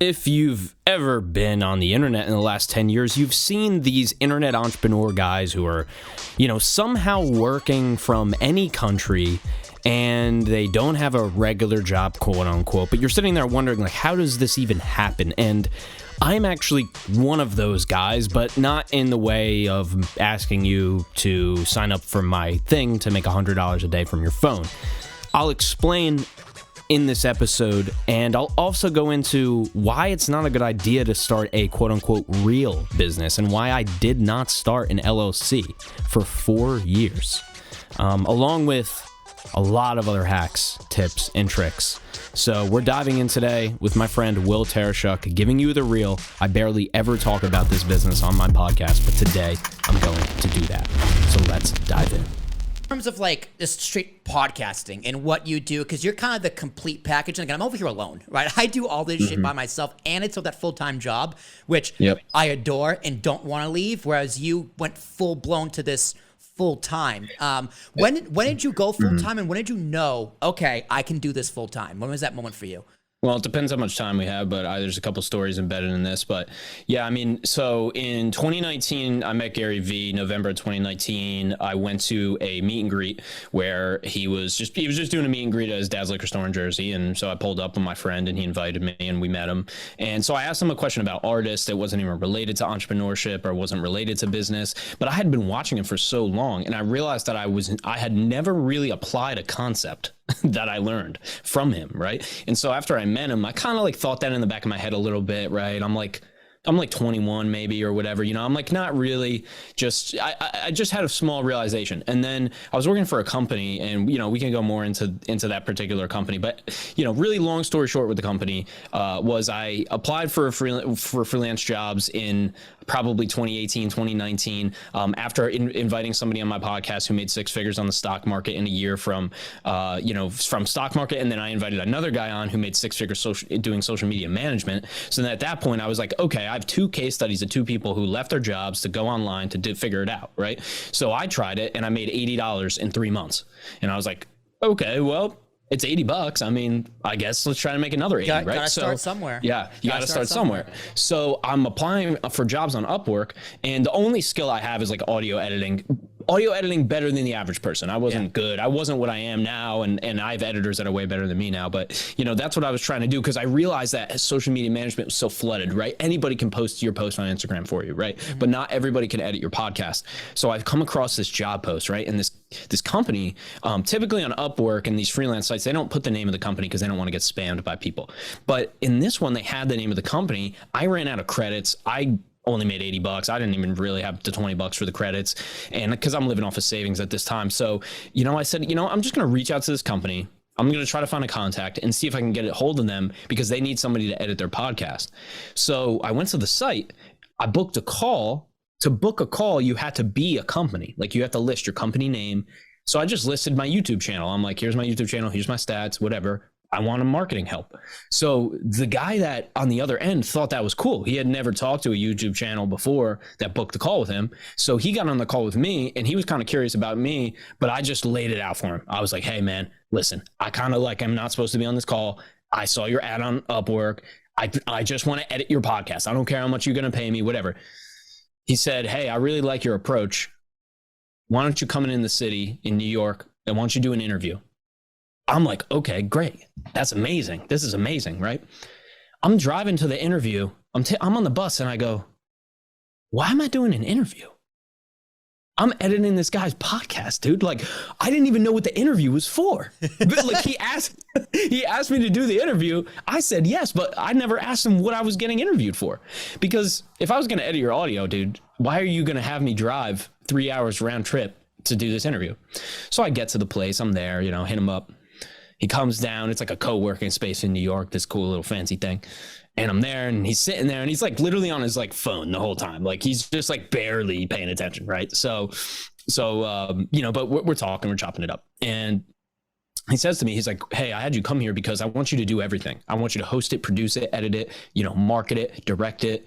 If you've ever been on the internet in the last 10 years, you've seen these internet entrepreneur guys who are, somehow working from any country and they don't have a regular job, quote unquote, but you're sitting there wondering, like, how does this even happen? And I'm actually one of those guys, but not in the way of asking you to sign up for my thing to make $100 a day from your phone. I'll explain in this episode, and I'll also go into why it's not a good idea to start a quote-unquote real business and why I did not start an LLC for 4 years, along with a lot of other hacks, tips, and tricks. So we're diving in today with my friend Will Tarashuk, giving you the real. I barely ever talk about this business on my podcast, but today I'm going to do that. So let's dive in. In terms of like this straight podcasting and what you do, because you're kind of the complete package. And again, I'm over here alone, right? I do all this shit by myself, and it's that full-time job, which I adore and don't want to leave. Whereas you went full blown to this full time. When did you go full time, and when did you know, okay, I can do this full time? When was that moment for you? Well, it depends how much time we have, but there's a couple stories embedded in this. But yeah, I mean, so in 2019, I met Gary Vee. November 2019, I went to a meet and greet where he was just doing a meet and greet at his dad's liquor store in Jersey. And so I pulled up with my friend and he invited me and we met him. And so I asked him a question about artists that wasn't even related to entrepreneurship or wasn't related to business, but I had been watching him for so long. And I realized that I had never really applied a concept that I learned from him, right? And so after I met him, I kind of like thought that in the back of my head a little bit, right? I'm like 21 maybe or whatever, I'm like not really just, I just had a small realization. And then I was working for a company and, we can go more into that particular company, but, really long story short with the company was I applied for freelance jobs in probably 2018, 2019, after inviting somebody on my podcast who made six figures on the stock market in a year from stock market. And then I invited another guy on who made six figures doing social media management. So then at that point I was like, okay, I have two case studies of two people who left their jobs to go online to figure it out. Right. So I tried it and I made $80 in 3 months. And I was like, okay, well, it's $80. I mean, I guess let's try to make another 80, right? Gotta start somewhere. Yeah, you gotta start somewhere. So I'm applying for jobs on Upwork, and the only skill I have is like audio editing better than the average person. I wasn't good. I wasn't what I am now. And I have editors that are way better than me now. But, that's what I was trying to do because I realized that social media management was so flooded, right? Anybody can post your post on Instagram for you, right? But not everybody can edit your podcast. So I've come across this job post, right? And this company, typically on Upwork and these freelance sites, they don't put the name of the company because they don't want to get spammed by people. But in this one, they had the name of the company. I ran out of credits. I only made $80. I didn't even really have the $20 for the credits. And because I'm living off of savings at this time. So, I said, I'm just going to reach out to this company. I'm going to try to find a contact and see if I can get a hold of them because they need somebody to edit their podcast. So I went to the site. I booked a call. To book a call, you had to be a company. Like you have to list your company name. So I just listed my YouTube channel. I'm like, here's my YouTube channel. Here's my stats, whatever. I want a marketing help. So the guy that on the other end thought that was cool. He had never talked to a YouTube channel before that booked the call with him. So he got on the call with me and he was kind of curious about me, but I just laid it out for him. I was like, hey man, listen, I kind of like, I'm not supposed to be on this call. I saw your ad on Upwork. I just want to edit your podcast. I don't care how much you're going to pay me, whatever. He said, hey, I really like your approach. Why don't you come in the city in New York and why don't you do an interview? I'm like, okay, great. That's amazing. This is amazing, right? I'm driving to the interview. I'm on the bus and I go, why am I doing an interview? I'm editing this guy's podcast, dude. Like, I didn't even know what the interview was for. But like he asked me to do the interview. I said yes, but I never asked him what I was getting interviewed for. Because if I was going to edit your audio, dude, why are you going to have me drive 3 hours round trip to do this interview? So I get to the place. I'm there, hit him up. He comes down. It's like a co-working space in New York, this cool little fancy thing. And I'm there and he's sitting there and he's like literally on his like phone the whole time. Like he's just like barely paying attention. Right. So, but we're talking, we're chopping it up. And he says to me, he's like, hey, I had you come here because I want you to do everything. I want you to host it, produce it, edit it, market it, direct it,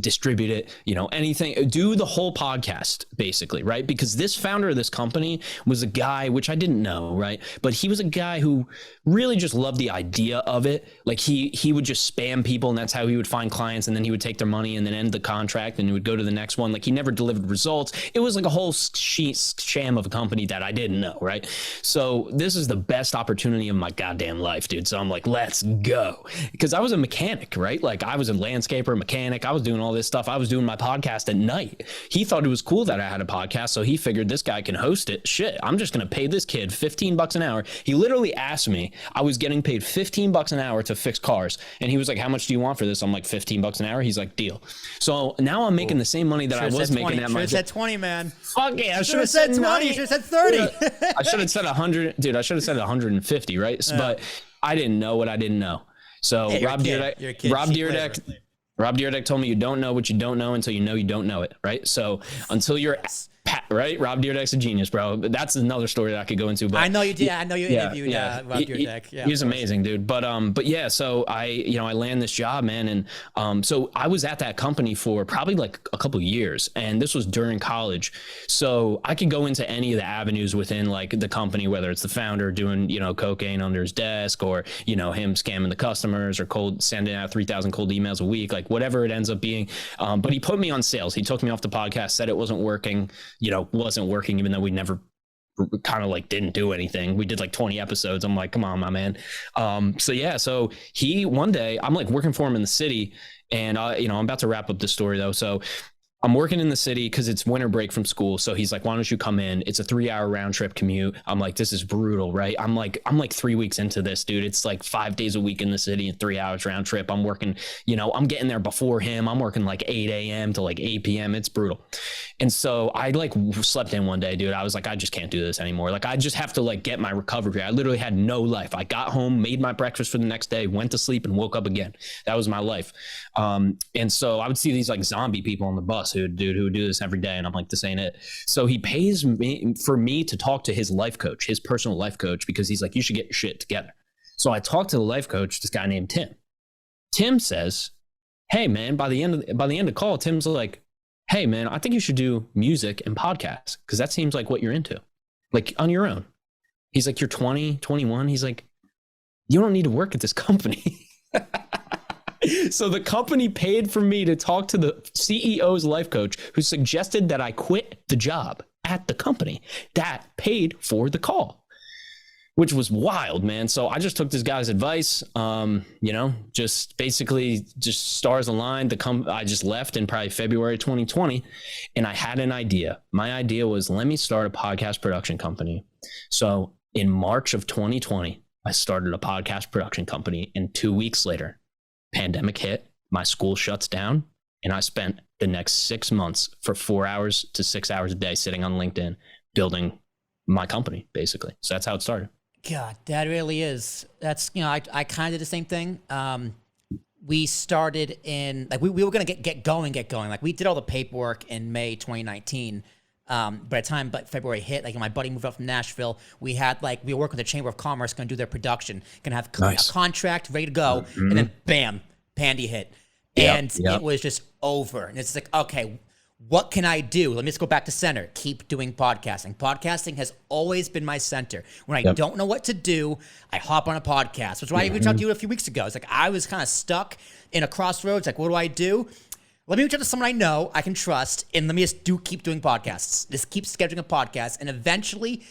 distribute it, anything, do the whole podcast basically, right? Because this founder of this company was a guy, which I didn't know, right? But he was a guy who really just loved the idea of it. Like he would just spam people, and that's how he would find clients, and then he would take their money and then end the contract, and he would go to the next one. Like he never delivered results. It was like a whole sham of a company that I didn't know, right? So this is the best opportunity of my goddamn life, dude. So I'm like, let's go. Because I was a mechanic, right? Like I was a landscaper, mechanic. I was doing all this stuff. I was doing my podcast at night. He thought it was cool that I had a podcast, so he figured this guy can host it. Shit, I'm just gonna pay this kid $15 an hour. He literally asked me. I was getting paid $15 an hour to fix cars, and he was like, "How much do you want for this?" I'm like, $15 an hour. He's like, "Deal." So now I'm making the same money that I was making at my. Should have said 20, man. Fuck yeah, I should have said 20. You should have said 30. I should have said 100, dude. I should have said 150, right? But I didn't know what I didn't know. So hey, Rob Deerdeck told me you don't know what you don't know until you don't know it, right? So until you're right, Rob Deerdeck's a genius, bro. That's another story that I could go into. But I know you did. I know you interviewed Rob Deerdeck. Yeah, he's amazing, dude. But yeah, so I land this job, man, and so I was at that company for probably like a couple of years, and this was during college. So I could go into any of the avenues within like the company, whether it's the founder doing cocaine under his desk, or him scamming the customers, or sending out 3,000 cold emails a week, like whatever it ends up being. But he put me on sales. He took me off the podcast, said it wasn't working. Wasn't working, even though we never kind of like didn't do anything. We did like 20 episodes. I'm like, come on, my man. So he, one day I'm like working for him in the city, and I'm about to wrap up the story though. So I'm working in the city because it's winter break from school. So he's like, why don't you come in? It's a 3-hour round trip commute. I'm like, this is brutal, right? I'm like 3 weeks into this, dude. It's like 5 days a week in the city and 3 hours round trip. I'm working, I'm getting there before him. I'm working like 8 a.m. to like 8 p.m. It's brutal. And so I like slept in one day, dude. I was like, I just can't do this anymore. Like, I just have to like get my recovery. I literally had no life. I got home, made my breakfast for the next day, went to sleep, and woke up again. That was my life. And so I would see these like zombie people on the bus who would do this every day, and I'm like, this ain't it. So he pays me for me to talk to his life coach, his personal life coach, because he's like, you should get your shit together. So I talked to the life coach, this guy named Tim. Tim says, hey man, by the end of call, Tim's like, hey man, I think you should do music and podcasts, because that seems like what you're into, like on your own. He's like, you're 20, 21. He's like, you don't need to work at this company. So the company paid for me to talk to the CEO's life coach, who suggested that I quit the job at the company. That paid for the call, which was wild, man. So I just took this guy's advice, just basically just stars aligned. I just left in probably February 2020, and I had an idea. My idea was, let me start a podcast production company. So in March of 2020, I started a podcast production company, and 2 weeks later, pandemic hit, my school shuts down, and I spent the next 6 months for 4 hours to 6 hours a day sitting on LinkedIn building my company, basically. So that's how it started. God, that really is. That's, I kind of did the same thing. We started in, like, we were going to get going. Like, we did all the paperwork in May 2019. By the time February hit, like my buddy moved up from Nashville, we were working with the Chamber of Commerce, going to do their production, going to have a contract ready to go, and then bam, Pandy hit, and it was just over. And it's like, okay, what can I do? Let me just go back to center. Keep doing podcasting. Podcasting has always been my center. When I don't know what to do, I hop on a podcast, which is why I reached out to you a few weeks ago. It's like I was kind of stuck in a crossroads. Like, what do I do? Let me reach out to someone I know, I can trust, and let me just keep doing podcasts. Just keep scheduling a podcast, and eventually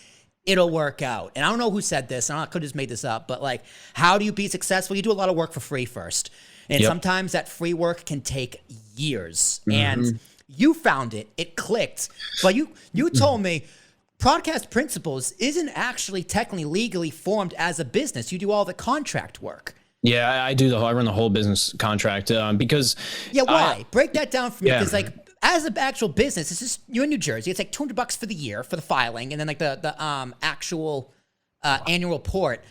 it'll work out. And I don't know who said this, and I could have just made this up, but like, how do you be successful? You do a lot of work for free first. And sometimes that free work can take years. And you found it. It clicked. But you told me Podcast Principles isn't actually technically legally formed as a business. You do all the contract work. Yeah, I do. I run the whole business contract because. Yeah, why? Break that down for me, because like as an actual business, it's just you're in New Jersey. It's like $200 for the year for the filing, and then like the actual annual report.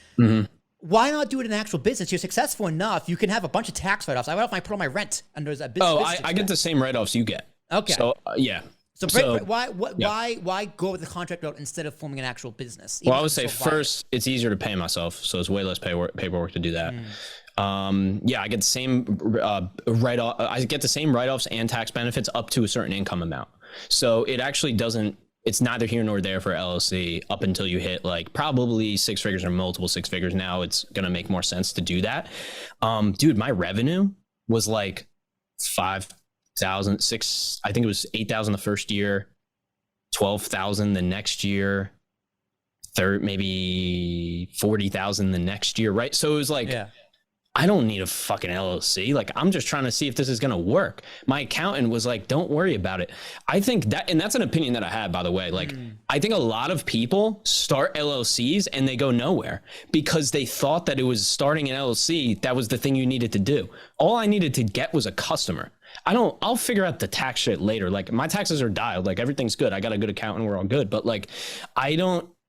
Why not do it in an actual business? You're successful enough. You can have a bunch of tax write-offs. I put all my rent under a business. Oh, I get the same write-offs you get. Okay. So yeah. So why go with the contract route instead of forming an actual business? Well, I would say first, it's easier to pay myself, so it's way less paperwork to do that. Yeah, I get the same write-off. I get the same write-offs and tax benefits up to a certain income amount. So it actually doesn't. It's neither here nor there for LLC up until you hit like probably six figures or multiple six figures. Now it's gonna make more sense to do that. Dude, my revenue was like 5,000, I think it was 8,000 the first year, 12,000 the next year, maybe 40,000 the next year, right? So it was like, I don't need a fucking LLC. Like, I'm just trying to see if this is going to work. My accountant was like, don't worry about it. I think that, and that's an opinion that I had, by the way. Like, I think a lot of people start LLCs and they go nowhere because they thought that it was starting an LLC. That was the thing you needed to do. All I needed to get was a customer. I'll figure out the tax shit later. Like, my taxes are dialed. Like, everything's good. I got a good accountant. We're all good. But like,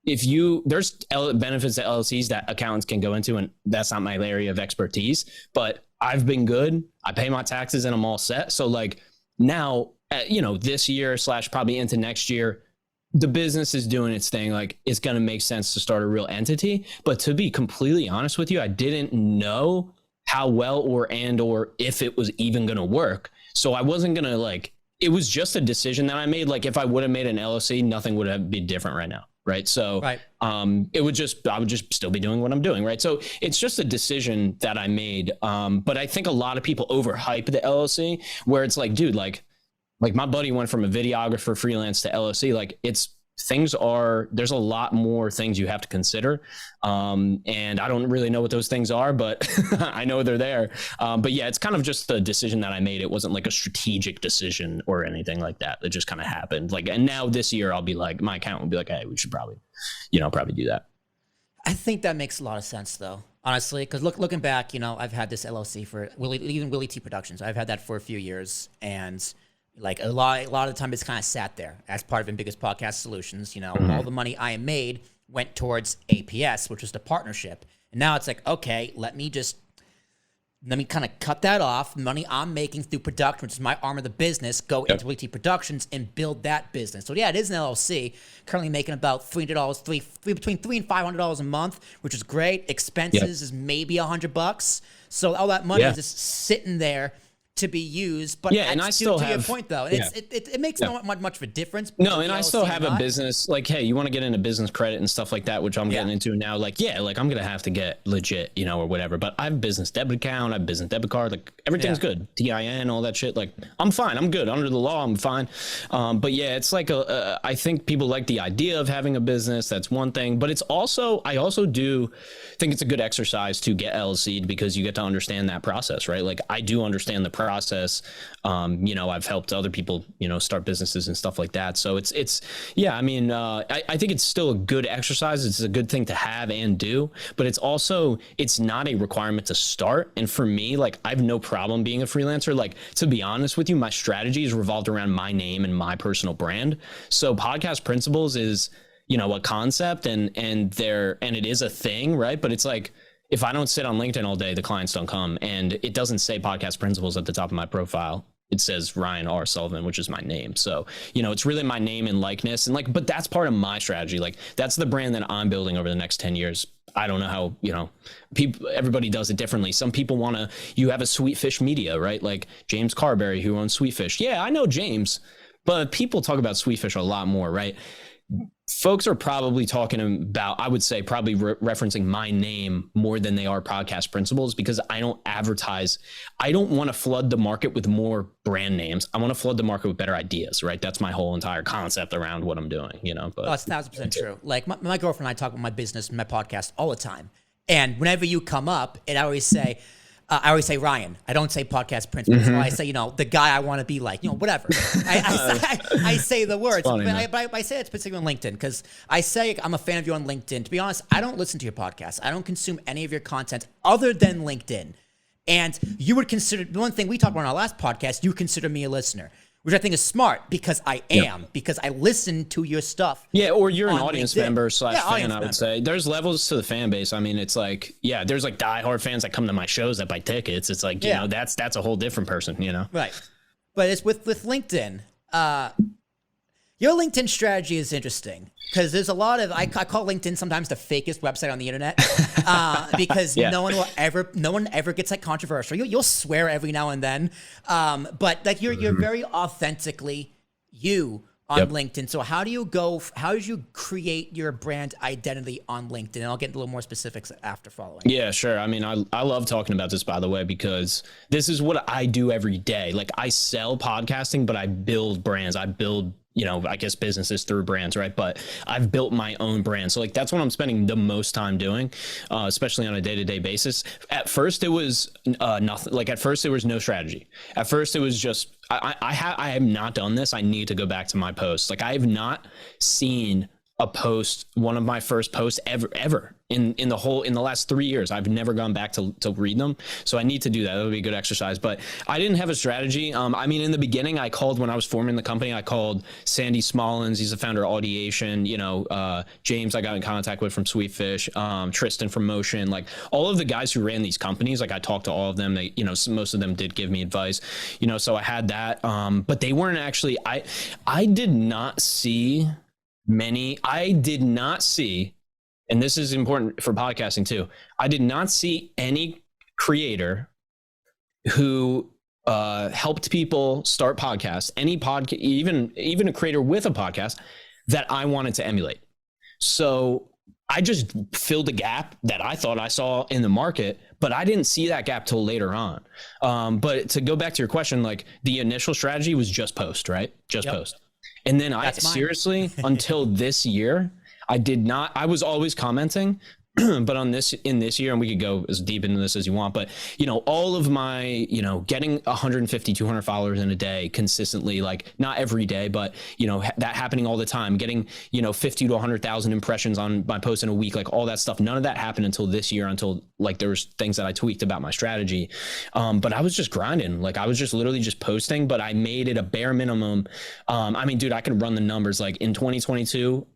there's benefits to LLCs that accountants can go into, and that's not my area of expertise, but I've been good. I pay my taxes and I'm all set. So like now, this year / probably into next year, the business is doing its thing. Like, it's going to make sense to start a real entity. But to be completely honest with you, I didn't know how well or if it was even going to work. So I wasn't going to it was just a decision that I made. Like, if I would have made an LLC, nothing would have been different right now. Right. So I would just still be doing what I'm doing. Right. So it's just a decision that I made. But I think a lot of people overhype the LLC, where it's like, dude, like my buddy went from a videographer freelance to LLC. Like, there's a lot more things you have to consider. And I don't really know what those things are, but I know they're there. But yeah, it's kind of just a decision that I made. It wasn't like a strategic decision or anything like that. It just kind of happened. Like, and now this year I'll be like, my accountant will be like, hey, we should probably do that. I think that makes a lot of sense though, honestly, because looking back, I've had this LLC for Willie T Productions. I've had that for a few years, and like a lot of the time it's kind of sat there as part of Biggest Podcast Solutions. All the money I made went towards APS, which was the partnership. And now it's like, okay, let me kind of cut that off. Money I'm making through production, which is my arm of the business, go into WT Productions and build that business. So yeah, it is an LLC. Currently making about $300, between $300 and $500 a month, which is great. Expenses is maybe $100. So all that money is just sitting there to be used, but and I still have, your point though, it makes not much of a difference. No, and I still have a business. Like, hey, you want to get into business credit and stuff like that, which I'm getting into now. Like, like I'm gonna have to get legit, or whatever. But I have business debit account, I have business debit card. Like, everything's good. TIN, all that shit. Like, I'm fine. I'm good under the law. I'm fine. But yeah, it's like I think people like the idea of having a business. That's one thing. But it's also, I also do think it's a good exercise to get LLC'd because you get to understand that process, right? Like, I do understand the process. I've helped other people, start businesses and stuff like that. So I think it's still a good exercise. It's a good thing to have and do, but it's not a requirement to start. And for me, like, I have no problem being a freelancer. Like, to be honest with you, my strategy is revolved around my name and my personal brand. So Podcast Principles is, a concept and it is a thing, right? But it's like, if I don't sit on LinkedIn all day, the clients don't come, and it doesn't say Podcast Principles at the top of my profile. It says Ryan R. Sullivan, which is my name. So, it's really my name and likeness, and but that's part of my strategy. Like, that's the brand that I'm building over the next 10 years. I don't know how, everybody does it differently. Some people you have a Sweetfish Media, right? Like James Carberry, who owns Sweetfish. Yeah, I know James, but people talk about Sweetfish a lot more, right? Folks are probably talking about, I would say, probably referencing my name more than they are Podcast Principles, because I don't advertise. I don't want to flood the market with more brand names. I want to flood the market with better ideas, right? That's my whole entire concept around what I'm doing, But that's 1,000% true. Like, my girlfriend and I talk about my business and my podcast all the time. And whenever you come up, and I always say, Ryan. I don't say Podcast Principles. I say, the guy I want to be like, whatever. I say the words. Funny, but I say it specifically on LinkedIn because I say I'm a fan of you on LinkedIn. To be honest, I don't listen to your podcast. I don't consume any of your content other than LinkedIn. And you would consider, the one thing we talked about on our last podcast, you consider me a listener, which I think is smart because I am, because I listen to your stuff. Yeah, or you're an audience member / fan, I would say. There's levels to the fan base. I mean, it's like, there's like diehard fans that come to my shows that buy tickets. It's like, that's a whole different person, Right. But it's with LinkedIn. Your LinkedIn strategy is interesting because there's a lot of I call LinkedIn sometimes the fakest website on the internet because no one ever gets like controversial. You'll swear every now and then, but like you're very authentically you on LinkedIn. So how did you create your brand identity on LinkedIn? And I'll get a little more specifics after following. Yeah, sure. I mean, I love talking about this, by the way, because this is what I do every day. Like I sell podcasting, but I build brands. I build, I guess businesses through brands, right? But I've built my own brand. So like, that's what I'm spending the most time doing, especially on a day-to-day basis. At first it was nothing. Like at first there was no strategy. At first it was just, I have not done this. I need to go back to my posts. Like I have not seen a post, one of my first posts ever in the last 3 years. I've never gone back to read them. So I need to do that. That would be a good exercise, but I didn't have a strategy. I mean, in the beginning when I was forming the company, I called Sandy Smollins. He's the founder of Audiation, James I got in contact with from Sweetfish, Tristan from Motion, like all of the guys who ran these companies. Like I talked to all of them. They, most of them did give me advice, so I had that. But they weren't actually, I did not see, and this is important for podcasting too, I did not see any creator who helped people start podcasts, even a creator with a podcast that I wanted to emulate. So I just filled a gap that I thought I saw in the market, but I didn't see that gap till later on. But to go back to your question, like the initial strategy was just post, right? Just post. And then seriously, until this year, I was always commenting, but in this year, and we could go as deep into this as you want, but all of my, getting 150, 200 followers in a day consistently, like not every day, but that happening all the time, getting, 50 to 100,000 impressions on my post in a week, like all that stuff. None of that happened until this year, until like there was things that I tweaked about my strategy. But I was just grinding. Like I was just literally just posting, but I made it a bare minimum. I mean, dude, I could run the numbers. Like in 2022,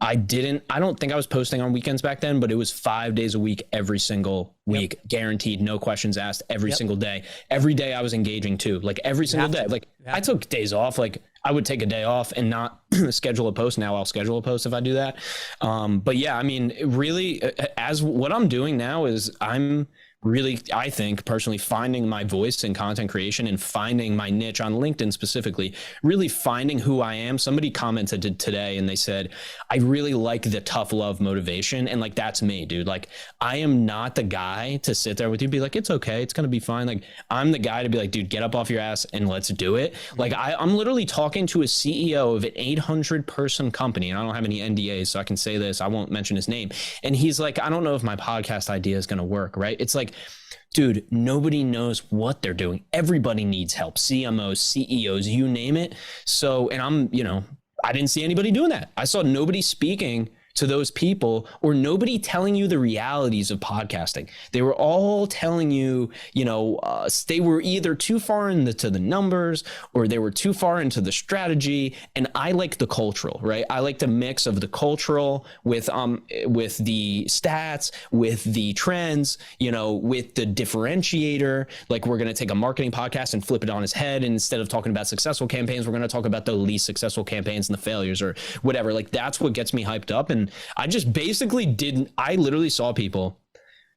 I don't think I was posting on weekends back then, but it was 5 days a week, every single week, guaranteed, no questions asked, every single day. Every day I was engaging too, like every single day. Like I took days off. Like I would take a day off and not schedule a post. Now I'll schedule a post if I do that. But yeah, I mean, really, as what I'm doing now is I'm really, I think personally, finding my voice in content creation and finding my niche on LinkedIn specifically, really finding who I am. Somebody commented today and they said, I really like the tough love motivation. And like, that's me, dude. Like I am not the guy to sit there with you and be like, it's okay, it's going to be fine. Like I'm the guy to be like, dude, get up off your ass and let's do it. Like I'm literally talking to a CEO of an 800 person company, and I don't have any NDAs, so I can say this, I won't mention his name. And he's like, I don't know if my podcast idea is going to work, right? It's like, dude, nobody knows what they're doing. Everybody needs help. CMOs, CEOs, you name it. So, and I didn't see anybody doing that. I saw nobody speaking to those people, or nobody telling you the realities of podcasting. They were all telling you, they were either too far into the numbers or they were too far into the strategy. And I like the cultural, right? I like the mix of the cultural with the stats, with the trends, with the differentiator. Like we're going to take a marketing podcast and flip it on its head. And instead of talking about successful campaigns, we're going to talk about the least successful campaigns and the failures or whatever. Like that's what gets me hyped up. And I just basically I literally saw people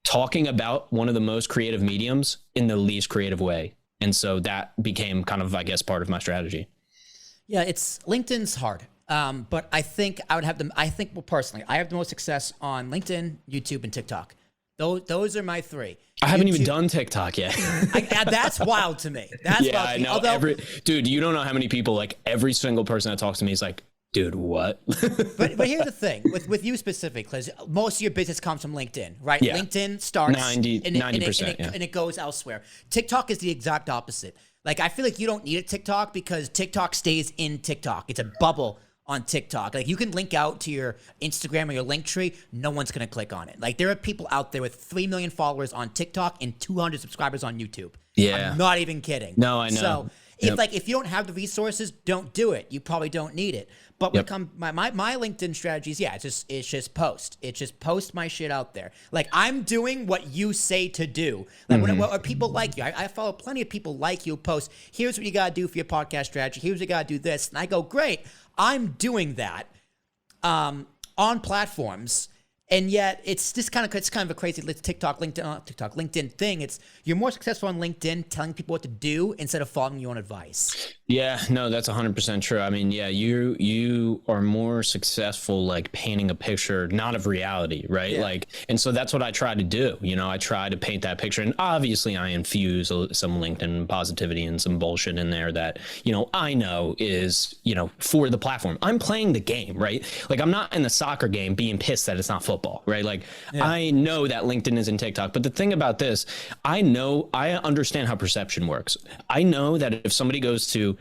talking about one of the most creative mediums in the least creative way. And so that became kind of, I guess, part of my strategy. Yeah, LinkedIn's hard. But I think personally, I have the most success on LinkedIn, YouTube, and TikTok. Those are my three. I haven't even done TikTok yet. That's wild to me. That's wild to me. I know. Dude, you don't know how many people, like every single person that talks to me is like, dude, what? but here's the thing with you specifically, because most of your business comes from LinkedIn, right? Yeah. LinkedIn starts 90%, and it goes elsewhere. TikTok is the exact opposite. Like I feel like you don't need a TikTok because TikTok stays in TikTok. It's a bubble on TikTok. Like you can link out to your Instagram or your link tree, no one's gonna click on it. Like there are people out there with 3 million followers on TikTok and 200 subscribers on YouTube. Yeah. I'm not even kidding. No, I know. So If you don't have the resources, don't do it. You probably don't need it. But when it comes, my LinkedIn strategies, it's just post. It's just post my shit out there. Like, I'm doing what you say to do. Like, when people like you, I follow plenty of people like you post, here's what you got to do for your podcast strategy. Here's what you got to do this. And I go, great. I'm doing that on platforms. And yet it's kind of a crazy LinkedIn thing. It's you're more successful on LinkedIn telling people what to do instead of following your own advice. Yeah, no, that's 100% true. I mean, yeah, you are more successful like painting a picture, not of reality, right? Yeah. Like, and so that's what I try to do. You know, I try to paint that picture, and obviously I infuse some LinkedIn positivity and some bullshit in there that, you know, I know is, you know, for the platform. I'm playing the game, right? Like, I'm not in the soccer game being pissed that it's not football, right? Like, I know that LinkedIn isn't TikTok, but the thing about this, I understand how perception works. I know that if somebody goes to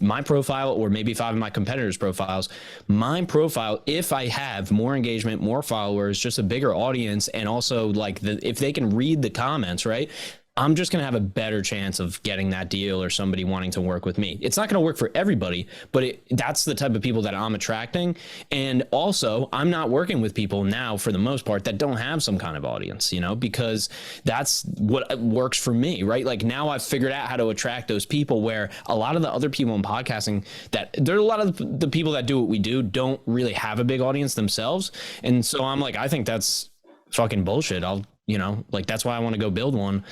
my profile, or maybe 5 of my competitors' profiles, my profile, if I have more engagement, more followers, just a bigger audience, and also like if they can read the comments, right, I'm just going to have a better chance of getting that deal or somebody wanting to work with me. It's not going to work for everybody, but that's the type of people that I'm attracting. And also, I'm not working with people now, for the most part, that don't have some kind of audience, you know, because that's what works for me, right? Like, now I've figured out how to attract those people, where a lot of the other people in podcasting, that there are a lot of the people that do what we do don't really have a big audience themselves. And so I'm like, I think that's fucking bullshit. You know, like, that's why I want to go build one,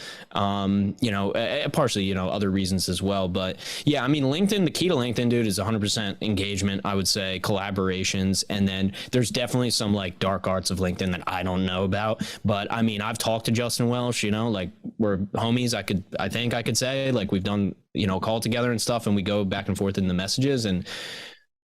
you know, partially, you know, other reasons as well. But yeah, I mean, LinkedIn, the key to LinkedIn, dude, is 100% engagement, I would say, collaborations. And then there's definitely some like dark arts of LinkedIn that I don't know about. But I mean, I've talked to Justin Welsh, you know, like, we're homies. I think I could say, like, we've done, you know, a call together and stuff, and we go back and forth in the messages, and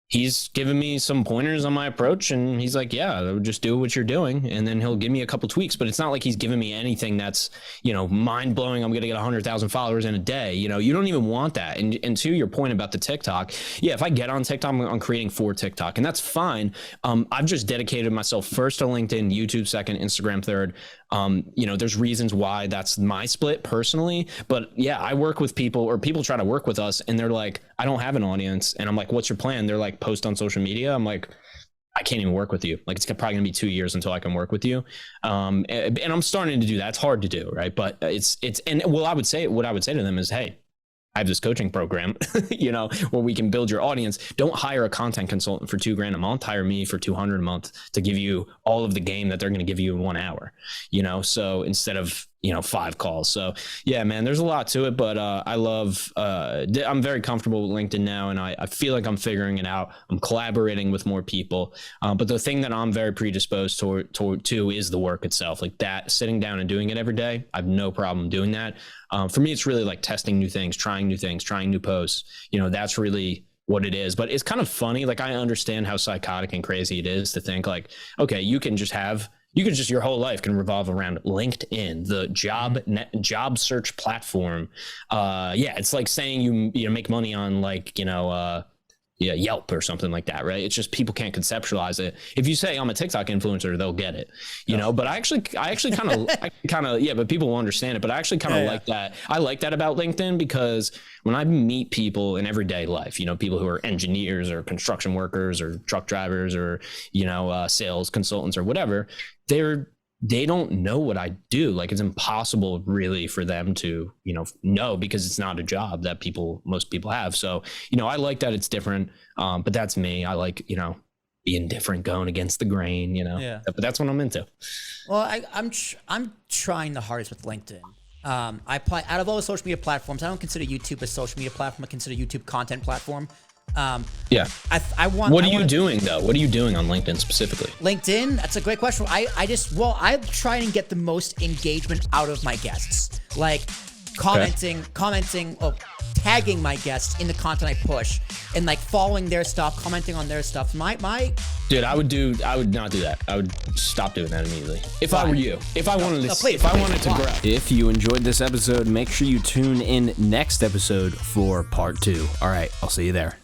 he's given me some pointers on my approach, and he's like, yeah, just do what you're doing. And then he'll give me a couple tweaks, but it's not like he's giving me anything that's, you know, mind blowing. I'm going to get 100,000 followers in a day. You know, you don't even want that. And to your point about the TikTok, yeah, if I get on TikTok, I'm creating for TikTok, and that's fine. I've just dedicated myself first to LinkedIn, YouTube second, Instagram third. You know, there's reasons why that's my split personally, but yeah, I work with people, or people try to work with us, and they're like, I don't have an audience. And I'm like, what's your plan? They're like, post on social media. I'm like, I can't even work with you. Like, it's probably gonna be 2 years until I can work with you. And I'm starting to do that. It's hard to do, right? But what I would say to them is, hey, I have this coaching program, you know, where we can build your audience. Don't hire a content consultant for $2,000 a month. Hire me for $200 a month to give you all of the game that they're going to give you in 1 hour, you know? So instead of, you know, 5 calls. So yeah, man, there's a lot to it, but I'm very comfortable with LinkedIn now, and I feel like I'm figuring it out. I'm collaborating with more people. But the thing that I'm very predisposed to is the work itself, like that, sitting down and doing it every day. I have no problem doing that. For me, it's really like testing new things, trying new posts. You know, that's really what it is. But it's kind of funny. Like, I understand how psychotic and crazy it is to think like, okay, your whole life can revolve around LinkedIn, the job search platform. Yeah, it's like saying you make money on, like, you know, Yelp or something like that, right? It's just people can't conceptualize it. If you say I'm a TikTok influencer, they'll get it, you know. But I actually kind of yeah, but people will understand it. But I actually kind of like that. I like that about LinkedIn, because when I meet people in everyday life, you know, people who are engineers or construction workers or truck drivers or, you know, sales consultants or whatever, they don't know what I do. Like, it's impossible really for them to, you know, because it's not a job that most people have. So, you know, I like that it's different. But that's me. I like, you know, being different, going against the grain, you know. Yeah. But that's what I'm into. Well, I'm trying the hardest with LinkedIn. I apply out of all the social media platforms, I don't consider YouTube a social media platform. I consider YouTube content platform. Yeah. What are you doing though? What are you doing on LinkedIn specifically? LinkedIn, that's a great question. I try and get the most engagement out of my guests. Like, commenting, tagging my guests in the content I push, and like following their stuff, commenting on their stuff. Dude, I would not do that. I would stop doing that immediately. If I were you. If I wanted to grow. If you enjoyed this episode, make sure you tune in next episode for part 2. All right, I'll see you there.